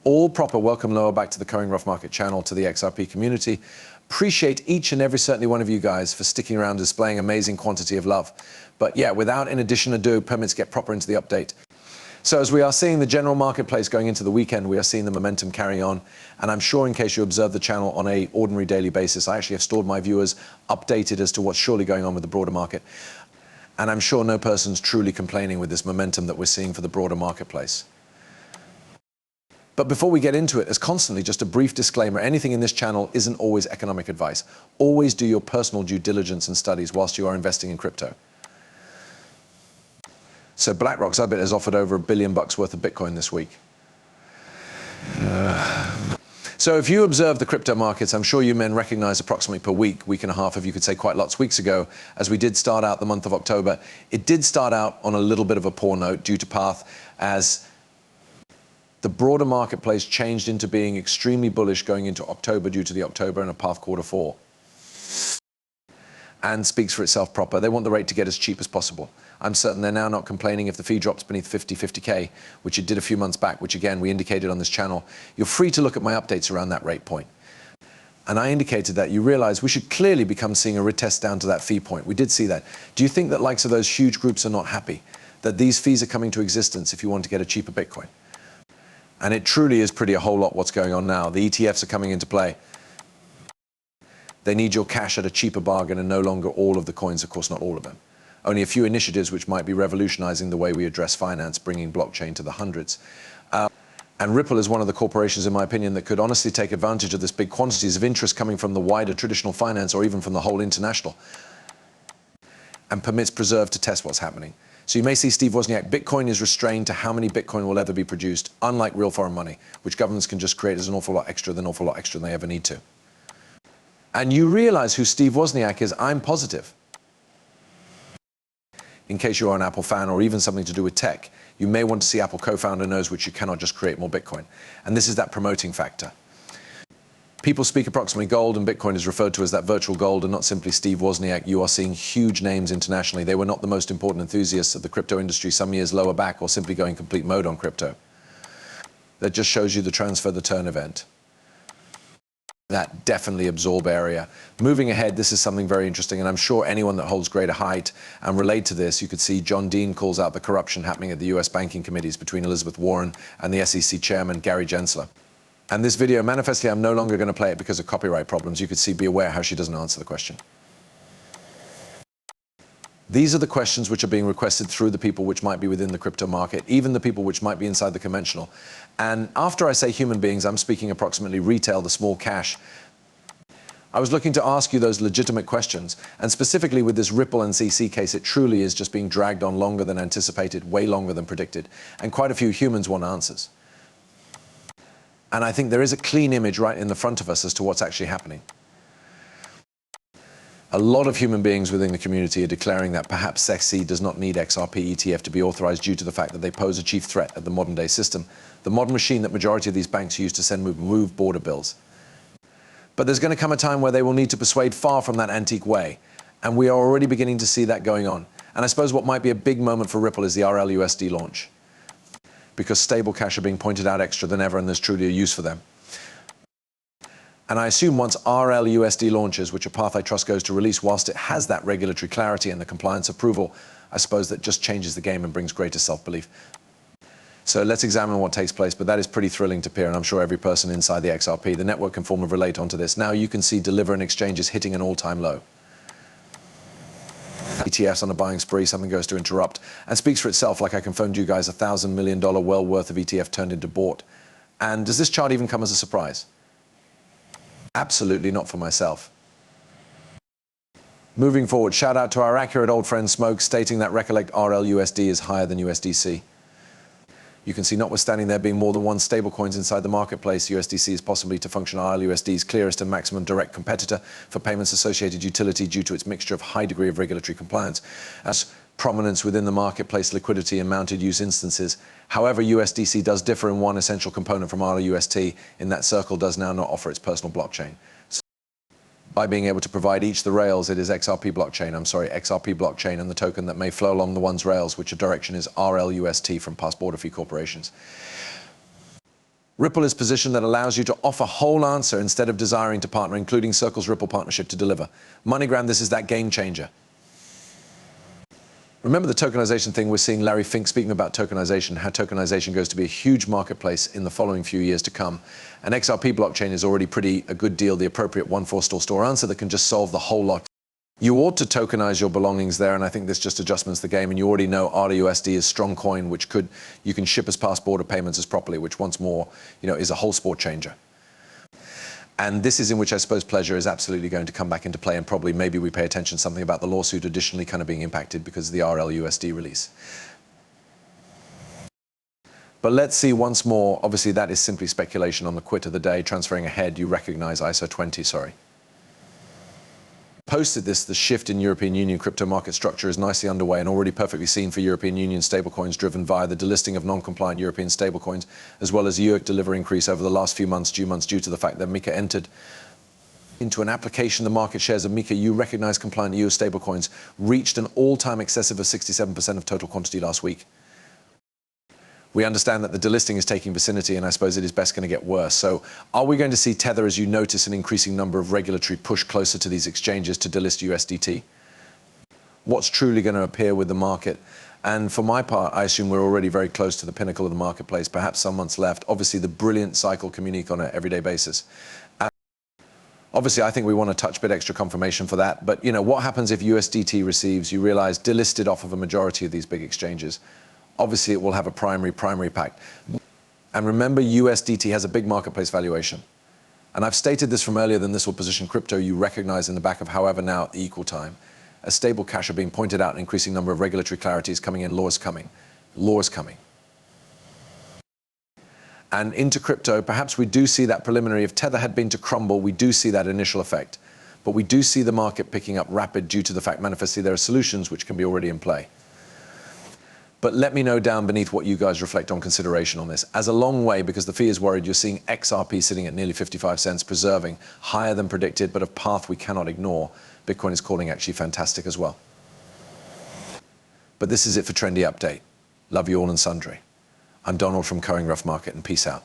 All proper welcome lower back to the Curring Rough Market channel, to the XRP community. Appreciate each and every certainly one of you guys for sticking around, displaying amazing quantity of love. But yeah, without in addition ado, permits get proper into the update. So as we are seeing the general marketplace going into the weekend, we are seeing the momentum carry on. And I'm sure in case you observe the channel on an ordinary daily basis, I actually have stored my viewers updated as to what's surely going on with the broader market. And I'm sure no person's truly complaining with this momentum that we're seeing for the broader marketplace. But before we get into it, as constantly, just a brief disclaimer, anything in this channel isn't always economic advice. Always do your personal due diligence and studies whilst you are investing in crypto. So BlackRock's Ubbit has offered over $1 billion worth of Bitcoin this week. So if you observe the crypto markets, I'm sure you men recognize approximately per week and a half, if you could say quite lots weeks ago, as we did start out the month of October, it did start out on a little bit of a poor note due to path as the broader marketplace changed into being extremely bullish going into October due to the October and a path Q4. And speaks for itself proper. They want the rate to get as cheap as possible. I'm certain they're now not complaining if the fee drops beneath 50K, which it did a few months back, which again, we indicated on this channel. You're free to look at my updates around that rate point. And I indicated that you realize we should clearly become seeing a retest down to that fee point. We did see that. Do you think that likes of those huge groups are not happy that these fees are coming to existence if you want to get a cheaper Bitcoin? And it truly is pretty a whole lot what's going on now. The ETFs are coming into play. They need your cash at a cheaper bargain and no longer all of the coins, of course not all of them. Only a few initiatives which might be revolutionizing the way we address finance, bringing blockchain to the hundreds. And Ripple is one of the corporations, in my opinion, that could honestly take advantage of this big quantities of interest coming from the wider traditional finance or even from the whole international, and permits Preserve to test what's happening. So you may see Steve Wozniak, Bitcoin is restrained to how many Bitcoin will ever be produced, unlike real foreign money, which governments can just create as an awful lot extra than they ever need to. And you realize who Steve Wozniak is, I'm positive. In case you are an Apple fan or even something to do with tech, you may want to see Apple co-founder knows which you cannot just create more Bitcoin. And this is that promoting factor. People speak approximately gold, and Bitcoin is referred to as that virtual gold and not simply Steve Wozniak. You are seeing huge names internationally. They were not the most important enthusiasts of the crypto industry some years lower back or simply going complete mode on crypto. That just shows you the transfer the turn event. That definitely absorb area. Moving ahead, this is something very interesting, and I'm sure anyone that holds greater height and relate to this, you could see John Dean calls out the corruption happening at the US banking committees between Elizabeth Warren and the SEC chairman, Gary Gensler. And this video, manifestly, I'm no longer going to play it because of copyright problems. You could see, be aware how she doesn't answer the question. These are the questions which are being requested through the people which might be within the crypto market, even the people which might be inside the conventional. And after I say human beings, I'm speaking approximately retail, the small cash. I was looking to ask you those legitimate questions. And specifically with this Ripple and CC case, it truly is just being dragged on longer than anticipated, way longer than predicted. And quite a few humans want answers. And I think there is a clean image right in the front of us as to what's actually happening. A lot of human beings within the community are declaring that perhaps SEC does not need XRP ETF to be authorized due to the fact that they pose a chief threat at the modern day system, the modern machine that majority of these banks use to move border bills. But there's going to come a time where they will need to persuade far from that antique way. And we are already beginning to see that going on. And I suppose what might be a big moment for Ripple is the RLUSD launch, because stable cash are being pointed out extra than ever, and there's truly a use for them. And I assume once RLUSD launches, which a path I trust goes to release, whilst it has that regulatory clarity and the compliance approval, I suppose that just changes the game and brings greater self-belief. So let's examine what takes place, but that is pretty thrilling to peer, and I'm sure every person inside the XRP, the network can form of relate onto this. Now you can see Deliver and exchanges hitting an all-time low. ETFs on a buying spree, something goes to interrupt, and speaks for itself. Like I confirmed you guys, $1,000 million well worth of ETF turned into bought. And does this chart even come as a surprise? Absolutely not for myself. Moving forward, shout out to our accurate old friend Smoke, stating that recollect RLUSD is higher than USDC. You can see, notwithstanding there being more than one stablecoins inside the marketplace, USDC is possibly to function RLUSD's clearest and maximum direct competitor for payments associated utility due to its mixture of high degree of regulatory compliance, as prominence within the marketplace liquidity and mounted use instances. However, USDC does differ in one essential component from RLUST, in that Circle does now not offer its personal blockchain. By being able to provide each the rails, it is XRP blockchain and the token that may flow along the one's rails, which a direction is RLUST from past border fee corporations. Ripple is positioned that allows you to offer whole answer instead of desiring to partner, including Circle's Ripple partnership to deliver. MoneyGram, this is that game changer. Remember the tokenization thing? We're seeing Larry Fink speaking about tokenization, how tokenization goes to be a huge marketplace in the following few years to come. And XRP blockchain is already a good deal, the appropriate one-for store answer that can just solve the whole lot. You ought to tokenize your belongings there, and I think this just adjustments the game. And you already know RUSD is strong coin, which you can ship as past-border payments as properly, which once more, is a whole sport changer. And this is in which I suppose pleasure is absolutely going to come back into play, and probably maybe we pay attention to something about the lawsuit additionally kind of being impacted because of the RLUSD release. But let's see once more, obviously that is simply speculation on the quit of the day, transferring ahead, you recognize ISO 20, sorry. Posted this, the shift in European Union crypto market structure is nicely underway and already perfectly seen for European Union stablecoins driven via the delisting of non-compliant European stablecoins, as well as UX delivery increase over the last few months due to the fact that MiCA entered into an application. The market shares of MiCA, you recognize compliant EU stablecoins, reached an all-time excessive of 67% of total quantity last week. We understand that the delisting is taking vicinity, and I suppose it is best going to get worse. So are we going to see Tether, as you notice, an increasing number of regulatory push closer to these exchanges to delist USDT? What's truly going to appear with the market? And for my part, I assume we're already very close to the pinnacle of the marketplace, perhaps some months left. Obviously, the brilliant cycle communique on an everyday basis. Obviously, I think we want to touch a bit extra confirmation for that. But what happens if USDT receives, you realize, delisted off of a majority of these big exchanges? Obviously, it will have a primary impact. And remember, USDT has a big marketplace valuation. And I've stated this from earlier, then this will position crypto, you recognize in the back of however now at the equal time. As stable cash are being pointed out, an increasing number of regulatory clarities coming in, laws coming. Laws coming. And into crypto, perhaps we do see that preliminary. If Tether had been to crumble, we do see that initial effect. But we do see the market picking up rapid due to the fact manifestly there are solutions which can be already in play. But let me know down beneath what you guys reflect on consideration on this. As a long way, because the fee is worried, you're seeing XRP sitting at nearly 55 cents, preserving, higher than predicted, but a path we cannot ignore. Bitcoin is calling actually fantastic as well. But this is it for Trendy Update. Love you all and sundry. I'm Donald from Coing Rough Market, and peace out.